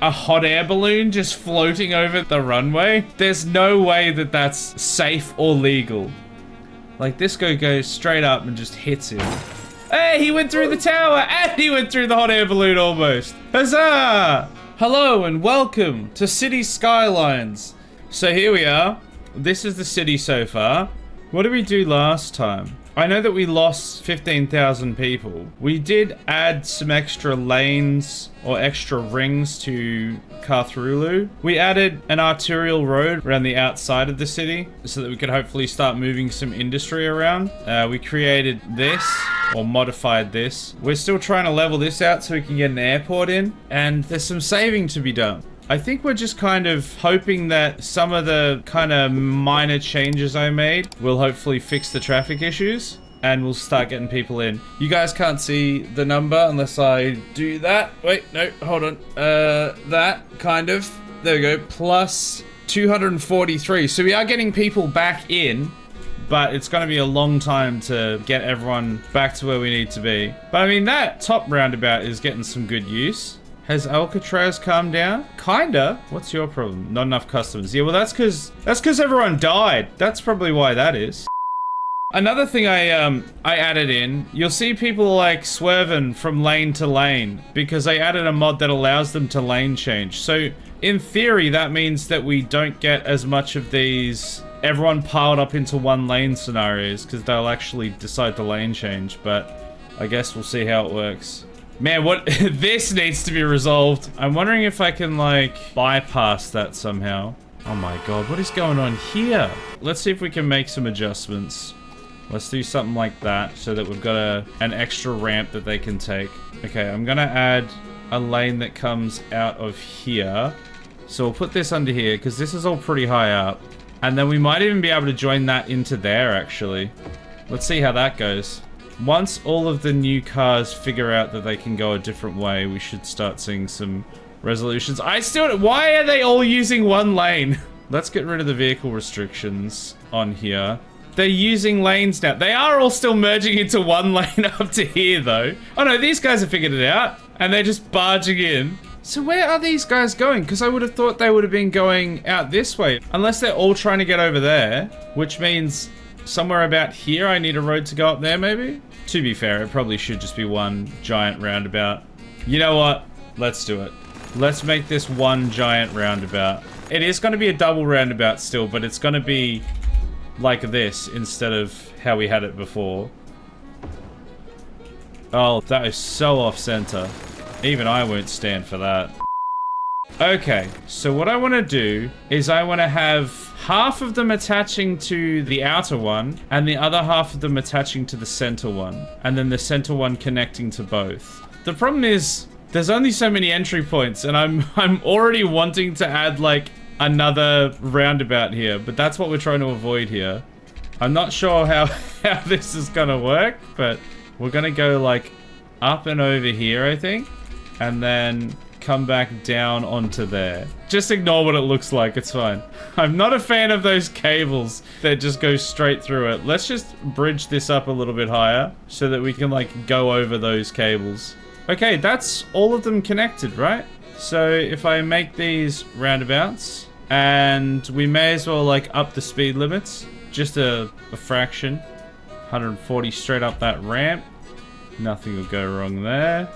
a hot air balloon just floating over the runway. There's no way that that's safe or legal. Like, this guy goes straight up and just hits him. Hey, he went through the tower and he went through the hot air balloon almost. Huzzah! Hello and welcome to City Skylines. So here we are. This is the city so far. What did we do last time? I know that we lost 15,000 people. We did add some extra lanes or extra rings to Carthrulu. We added an arterial road around the outside of the city so that we could hopefully start moving some industry around. We created this, or modified this. We're still trying to level this out so we can get an airport in, and there's some saving to be done. I think we're just kind of hoping that some of the kind of minor changes I made will hopefully fix the traffic issues and we'll start getting people in. You guys can't see the number unless I do that. Wait, no, hold on. That kind of, there we go, plus 243. So we are getting people back in, but it's going to be a long time to get everyone back to where we need to be. But I mean, that top roundabout is getting some good use. Has Alcatraz calmed down? Kinda. What's your problem? Not enough customers. Yeah, well that's cause everyone died. That's probably why that is. Another thing I added in, you'll see people like swerving from lane to lane because I added a mod that allows them to lane change. So in theory, that means that we don't get as much of these everyone piled up into one lane scenarios because they'll actually decide to lane change, but I guess we'll see how it works. Man, what this needs to be resolved. I'm wondering if I can like bypass that somehow. Oh my god, what is going on here? Let's see if we can make some adjustments. Let's do something like that so that we've got an extra ramp that they can take. Okay, I'm gonna add a lane that comes out of here. So we'll put this under here because this is all pretty high up. And then we might even be able to join that into there actually. Let's see how that goes. Once all of the new cars figure out that they can go a different way, we should start seeing some resolutions. Why are they all using one lane? Let's get rid of the vehicle restrictions on here. They're using lanes now. They are all still merging into one lane up to here though. Oh no, these guys have figured it out and they're just barging in. So where are these guys going? Because I would have thought they would have been going out this way. Unless they're all trying to get over there, which means somewhere about here I need a road to go up there maybe? To be fair, it probably should just be one giant roundabout. You know what? Let's do it. Let's make this one giant roundabout. It is going to be a double roundabout still, but it's going to be like this instead of how we had it before. Oh, that is so off-center. Even I won't stand for that. Okay, so what I want to do is I want to have half of them attaching to the outer one and the other half of them attaching to the center one, and then the center one connecting to both. The problem is there's only so many entry points and I'm already wanting to add like another roundabout here, but that's what we're trying to avoid here. I'm not sure how this is gonna work, but we're gonna go like up and over here I think, and then come back down onto there. Just ignore what it looks like, it's fine. I'm not a fan of those cables that just go straight through it. Let's just bridge this up a little bit higher so that we can like go over those cables. Okay, that's all of them connected, right? So if I make these roundabouts, and we may as well like up the speed limits, just a fraction. 140 straight up that ramp. Nothing will go wrong there.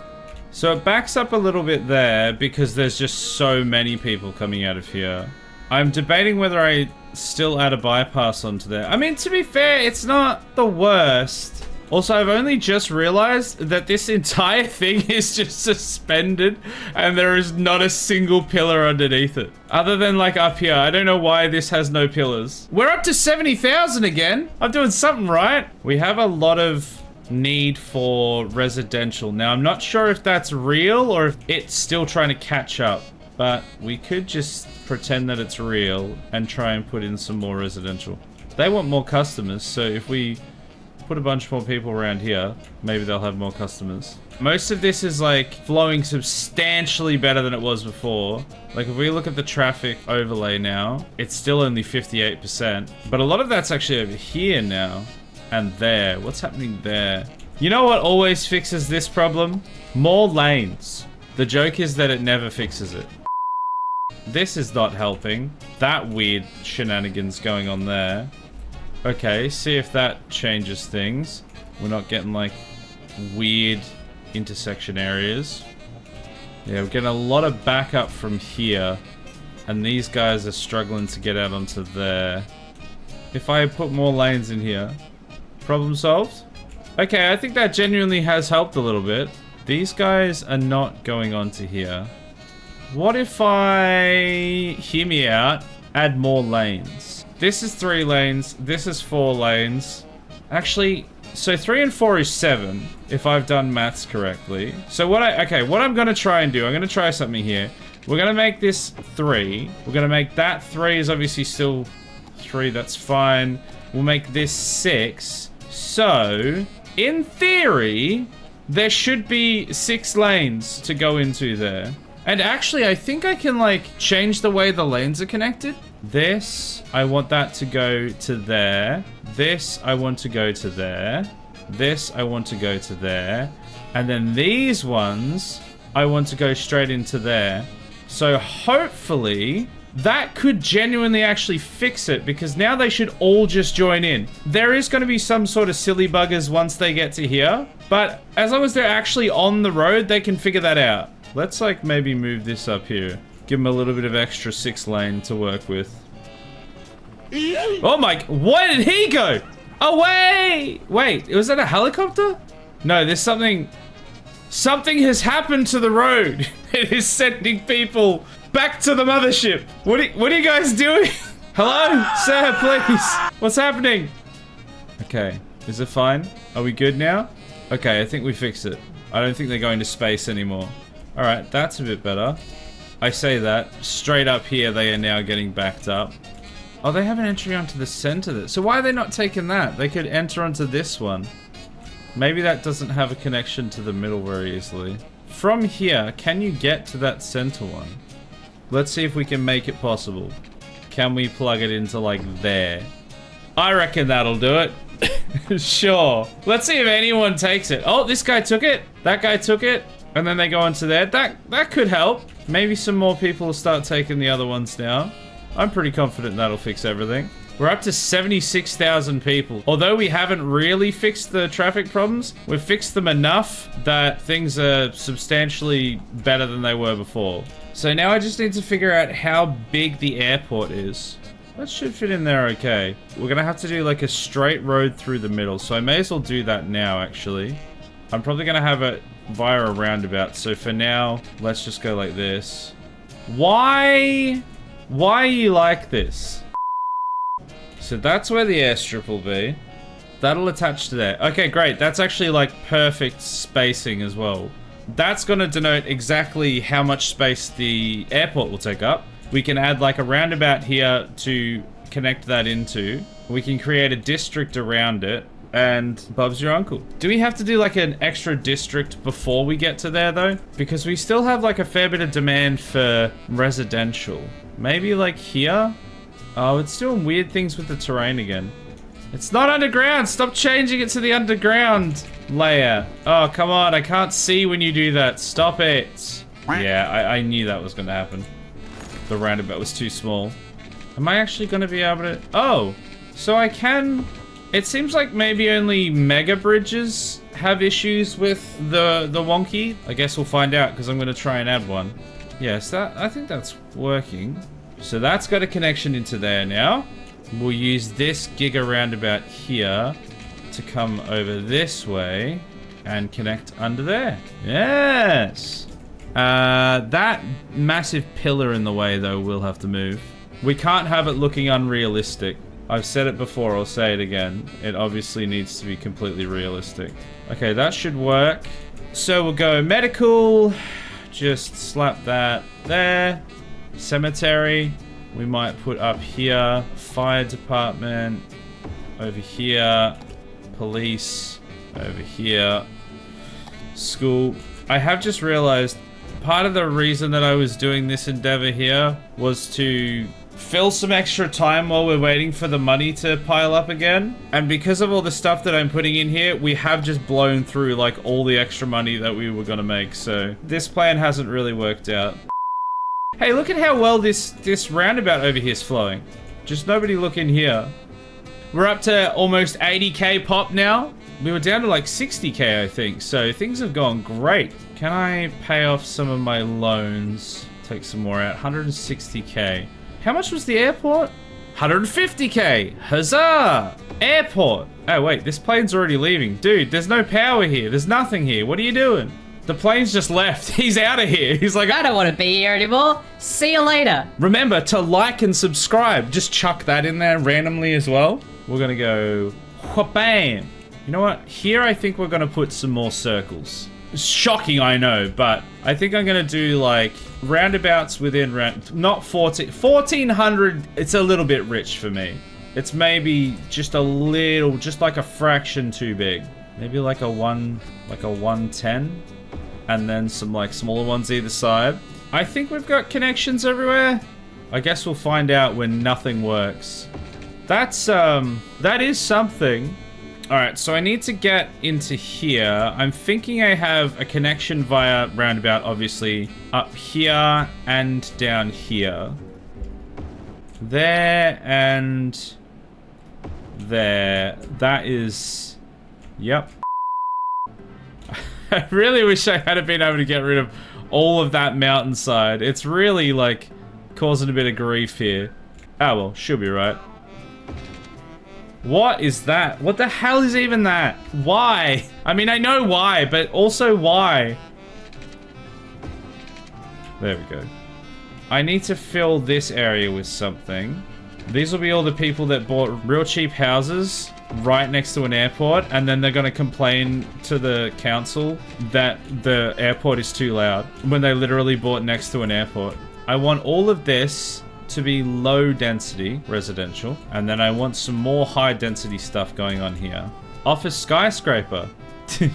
So it backs up a little bit there because there's just so many people coming out of here. I'm debating whether I still add a bypass onto there. I mean, to be fair, it's not the worst. Also, I've only just realized that this entire thing is just suspended and there is not a single pillar underneath it. Other than like up here. I don't know why this has no pillars. We're up to 70,000 again. I'm doing something right. We have a lot of need for residential. Now, I'm not sure if that's real or if it's still trying to catch up, but we could just pretend that it's real and try and put in some more residential. They want more customers, so if we put a bunch more people around here, maybe they'll have more customers. Most of this is like flowing substantially better than it was before. Like if we look at the traffic overlay now, it's still only 58%, but a lot of that's actually over here now. And there. What's happening there? You know what always fixes this problem? More lanes. The joke is that it never fixes it. This is not helping. That weird shenanigans going on there. Okay, see if that changes things. We're not getting like weird intersection areas. Yeah, we're getting a lot of backup from here. And these guys are struggling to get out onto there. If I put more lanes in here, problem solved? Okay, I think that genuinely has helped a little bit. These guys are not going onto here. What if I, hear me out, add more lanes? This is 3 lanes, this is 4 lanes. Actually, so 3 and 4 is 7, if I've done maths correctly. So what I'm gonna try and do, I'm gonna try something here. We're gonna make this 3. We're gonna make that 3 is obviously still 3, that's fine. We'll make this 6. So, in theory, there should be 6 lanes to go into there. And actually, I think I can, like, change the way the lanes are connected. This, I want that to go to there. This, I want to go to there. This, I want to go to there. And then these ones, I want to go straight into there. So hopefully, that could genuinely actually fix it, because now they should all just join in. There is going to be some sort of silly buggers once they get to here, but as long as they're actually on the road, they can figure that out. Let's like maybe move this up here. Give them a little bit of extra 6 lane to work with. Oh my, where did he go? Away! Wait, was that a helicopter? No, there's something has happened to the road. It is sending people back to the mothership. What are you guys doing? Hello? Sir, please. What's happening? Okay, is it fine? Are we good now? Okay, I think we fixed it. I don't think they're going to space anymore. Alright, that's a bit better. I say that. Straight up here, they are now getting backed up. Oh, they have an entry onto the center. So why are they not taking that? They could enter onto this one. Maybe that doesn't have a connection to the middle very easily. From here, can you get to that center one? Let's see if we can make it possible. Can we plug it into like there? I reckon that'll do it. Sure. Let's see if anyone takes it. Oh, this guy took it. That guy took it. And then they go into there. That could help. Maybe some more people will start taking the other ones now. I'm pretty confident that'll fix everything. We're up to 76,000 people. Although we haven't really fixed the traffic problems, we've fixed them enough that things are substantially better than they were before. So now I just need to figure out how big the airport is. That should fit in there okay. We're gonna have to do like a straight road through the middle, so I may as well do that now actually. I'm probably gonna have it via a roundabout, so for now, let's just go like this. Why are you like this? So that's where the airstrip will be. That'll attach to there. Okay, great. That's actually like perfect spacing as well. That's gonna denote exactly how much space the airport will take up. We can add like a roundabout here to connect that into. We can create a district around it. And Bob's your uncle. Do we have to do like an extra district before we get to there though? Because we still have like a fair bit of demand for residential. Maybe like here? Oh, it's doing weird things with the terrain again. It's not underground. Stop changing it to the underground layer. Oh, come on. I can't see when you do that. Stop it. Yeah, I knew that was going to happen. The roundabout was too small. Am I actually going to be able to... Oh, so I can... It seems like maybe only mega bridges have issues with the wonky. I guess we'll find out because I'm going to try and add one. Yes, I think that's working. So that's got a connection into there now. We'll use this giga roundabout here to come over this way and connect under there. Yes! That massive pillar in the way, though, will have to move. We can't have it looking unrealistic. I've said it before, I'll say it again. It obviously needs to be completely realistic. Okay, that should work. So we'll go medical. Just slap that there. Cemetery. We might put up here. Fire department. Over here. Police. Over here. School. I have just realized part of the reason that I was doing this endeavor here was to fill some extra time while we're waiting for the money to pile up again. And because of all the stuff that I'm putting in here, we have just blown through like all the extra money that we were gonna make. So this plan hasn't really worked out. Hey, look at how well this roundabout over here is flowing. Just nobody look in here. We're up to almost 80k pop now. We were down to like 60k, I think. So things have gone great. Can I pay off some of my loans? Take some more out. 160k. How much was the airport? 150k. Huzzah! Airport. Oh, wait. This plane's already leaving. Dude, there's no power here. There's nothing here. What are you doing? The plane's just left. He's out of here. He's like, I don't want to be here anymore. See you later. Remember to like and subscribe. Just chuck that in there randomly as well. We're gonna go wha-bam. You know what? Here I think we're gonna put some more circles. It's shocking, I know, but I think I'm gonna do like roundabouts within not 1400. It's a little bit rich for me. It's maybe just a little, just like a fraction too big. Maybe like a 110, and then some like smaller ones either side. I think we've got connections everywhere. I guess we'll find out when nothing works. That's that is something. All right, so I need to get into here. I'm thinking I have a connection via roundabout, obviously, up here and down here. There and there. That is, yep. I really wish I had been able to get rid of all of that mountainside. It's really like causing a bit of grief here. Oh well, should be right. What is that? What the hell is even that? Why? I mean, I know why, but also why? There we go. I need to fill this area with something. These will be all the people that bought real cheap houses right next to an airport, and then they're going to complain to the council that the airport is too loud when they literally bought next to an airport. I want all of this to be low density residential, and then I want some more high density stuff going on here. Office skyscraper.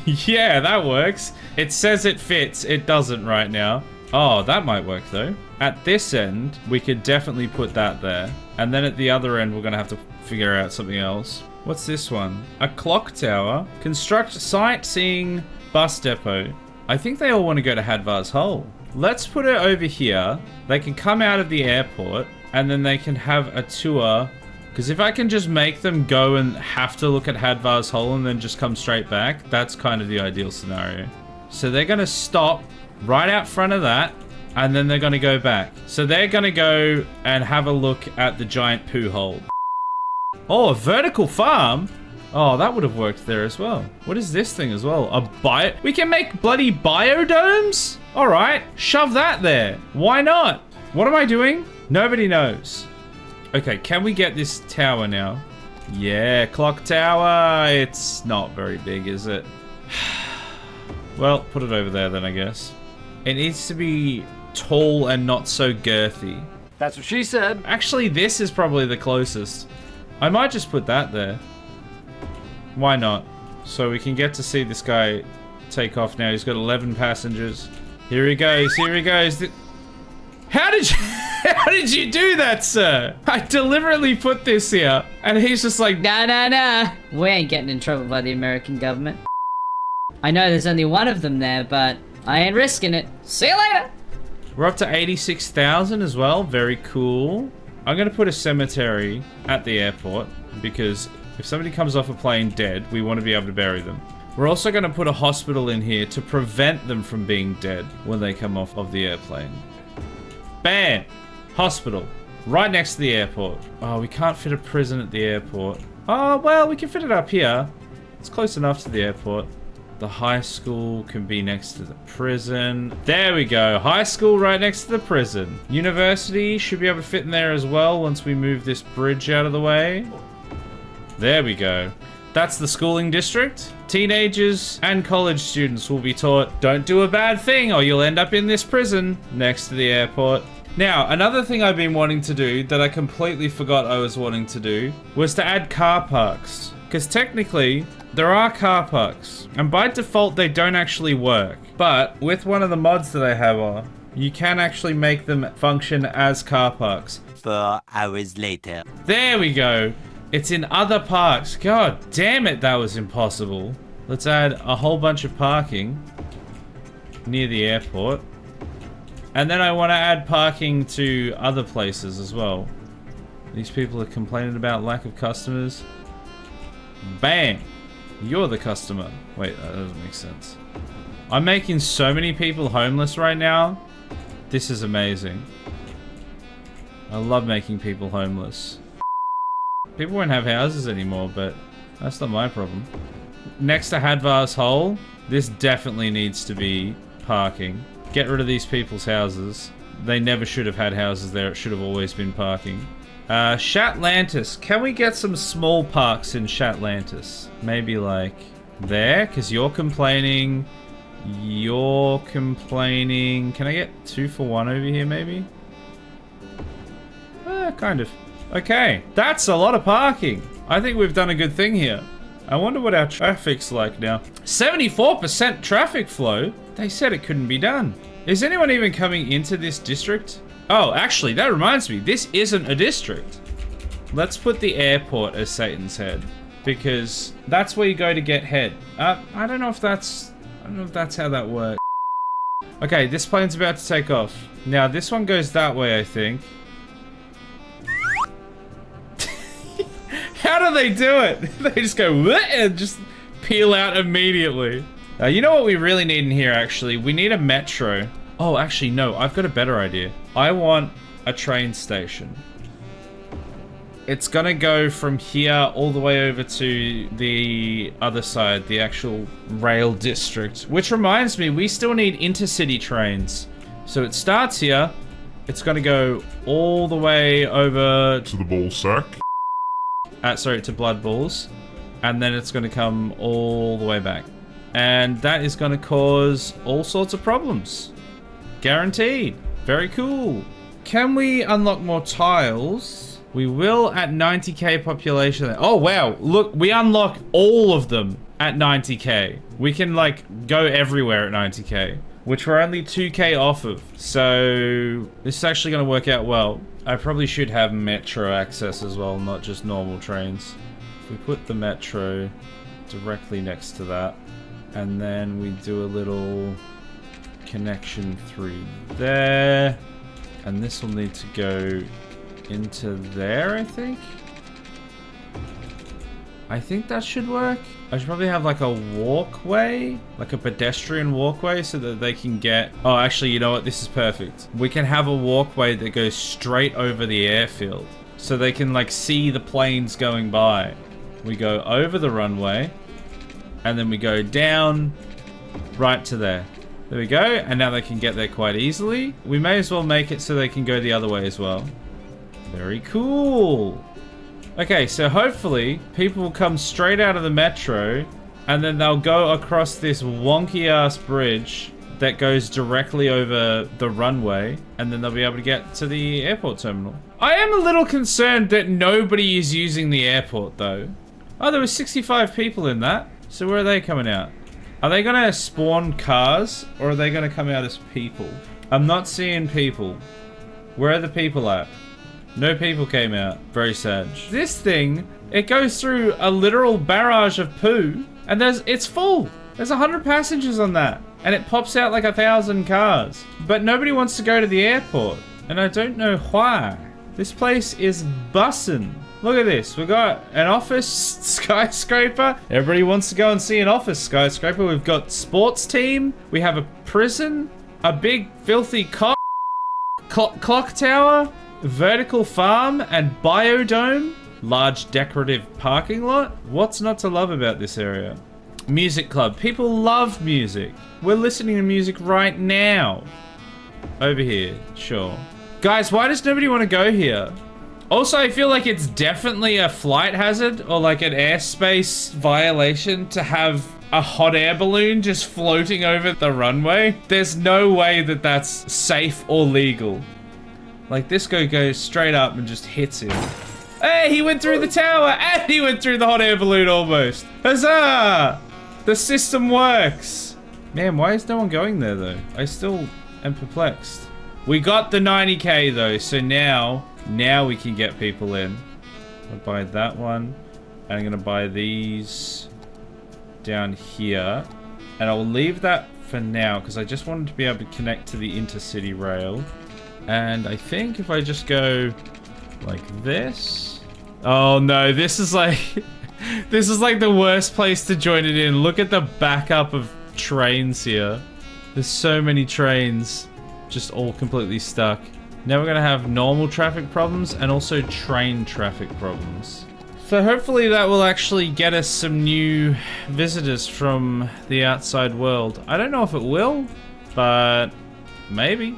Yeah, that works. It says it fits. It doesn't right now. Oh, that might work though. At this end, we could definitely put that there. And then at the other end, we're gonna have to figure out something else. What's this one? A clock tower. Construct sightseeing bus depot. I think they all want to go to Hadvar's Hole. Let's put it over here. They can come out of the airport and then they can have a tour. Because if I can just make them go and have to look at Hadvar's Hole and then just come straight back, that's kind of the ideal scenario. So they're going to stop right out front of that, and then they're going to go back. So they're going to go and have a look at the giant poo hole. Oh, a vertical farm? Oh, that would have worked there as well. What is this thing as well? A bio... We can make bloody biodomes? All right, shove that there. Why not? What am I doing? Nobody knows. Okay, can we get this tower now? Yeah, clock tower. It's not very big, is it? Well, put it over there then, I guess. It needs to be tall and not so girthy. That's what she said. Actually, this is probably the closest. I might just put that there. Why not? So we can get to see this guy take off now. He's got 11 passengers. Here he goes. Here he goes. How did you do that, sir? I deliberately put this here, and he's just like, Nah. We ain't getting in trouble by the American government. I know there's only one of them there, but I ain't risking it. See you later. We're up to 86,000 as well. Very cool. I'm gonna put a cemetery at the airport because if somebody comes off a plane dead, we want to be able to bury them. We're also going to put a hospital in here to prevent them from being dead when they come off of the airplane. Bam! Hospital. Right next to the airport. Oh, we can't fit a prison at the airport. Oh, well, we can fit it up here. It's close enough to the airport. The high school can be next to the prison. There we go. High school right next to the prison. University should be able to fit in there as well once we move this bridge out of the way. There we go. That's the schooling district. Teenagers and college students will be taught, don't do a bad thing or you'll end up in this prison next to the airport. Now, another thing I've been wanting to do that I completely forgot I was wanting to do was to add car parks. Because technically, there are car parks. And by default, they don't actually work. But with one of the mods that I have on, you can actually make them function as car parks. 4 hours later. There we go. It's in other parks. God damn it, that was impossible. Let's add a whole bunch of parking near the airport. And then I want to add parking to other places as well. These people are complaining about lack of customers. Bang! You're the customer. Wait, that doesn't make sense. I'm making so many people homeless right now. This is amazing. I love making people homeless. People won't have houses anymore, but that's not my problem. Next to Hadvar's Hole, this definitely needs to be parking. Get rid of these people's houses. They never should have had houses there. It should have always been parking. Shatlantis. Can we get some small parks in Shatlantis? Maybe like there, because you're complaining. You're complaining. Can I get 2 for 1 over here, maybe? Kind of. Okay, that's a lot of parking. I think we've done a good thing here. I wonder what our traffic's like now. 74% traffic flow? They said it couldn't be done. Is anyone even coming into this district? Oh, actually, that reminds me. This isn't a district. Let's put the airport as Satan's Head, because that's where you go to get head. I don't know if that's how that works. Okay, this plane's about to take off. Now, this one goes that way, I think. How do they do it? They just go and just peel out immediately. You know what we really need in here, actually? We need a metro. Oh, actually, no. I've got a better idea. I want a train station. It's gonna go from here all the way over to the other side, the actual rail district. Which reminds me, we still need intercity trains. So it starts here. It's gonna go all the way over to the ball sack. Sorry, to Blood Balls. And then it's gonna come all the way back. And that is gonna cause all sorts of problems. Guaranteed. Very cool. Can we unlock more tiles? We will at 90k population. Oh wow, look, we unlock all of them at 90k. We can like go everywhere at 90k, which we're only 2k off of. So this is actually gonna work out well. I probably should have metro access as well, not just normal trains. If we put the metro directly next to that, and then we do a little connection through there, and this will need to go into there, I think. I think that should work. I should probably have like a walkway, like a pedestrian walkway, so that they can get... Oh, actually, you know what? This is perfect. We can have a walkway that goes straight over the airfield, so they can like see the planes going by. We go over the runway, and then we go down right to there. There we go, and now they can get there quite easily. We may as well make it so they can go the other way as well. Very cool. Okay, so hopefully people will come straight out of the metro, and then they'll go across this wonky ass bridge that goes directly over the runway, and then they'll be able to get to the airport terminal. I am a little concerned that nobody is using the airport though. Oh, there were 65 people in that. So where are they coming out? Are they gonna spawn cars, or are they gonna come out as people? I'm not seeing people. Where are the people at? No people came out. Very sad. This thing, it goes through a literal barrage of poo, and it's full. There's 100 passengers on that, and it pops out like 1,000 cars. But nobody wants to go to the airport, and I don't know why. This place is bussin'. Look at this. We got an office skyscraper. Everybody wants to go and see an office skyscraper. We've got sports team. We have a prison, a big filthy clock tower, vertical farm, and biodome. Large decorative parking lot. What's not to love about this area? Music club. People love music. We're listening to music right now. Over here. Sure. Guys, why does nobody want to go here? Also, I feel like it's definitely a flight hazard or like an airspace violation to have a hot air balloon just floating over the runway. There's no way that that's safe or legal. Like, this guy goes straight up and just hits him. Hey, he went through the tower and he went through the hot air balloon almost. Huzzah! The system works. Man, why is no one going there though? I still am perplexed. We got the 90k though, so now we can get people in. I'll buy that one. And I'm gonna buy these down here. And I'll leave that for now, because I just wanted to be able to connect to the intercity rail. And I think if I just go like this... Oh no, this is like... this is like the worst place to join it in. Look at the backup of trains here. There's so many trains just all completely stuck. Now we're gonna have normal traffic problems and also train traffic problems. So hopefully that will actually get us some new visitors from the outside world. I don't know if it will, but maybe.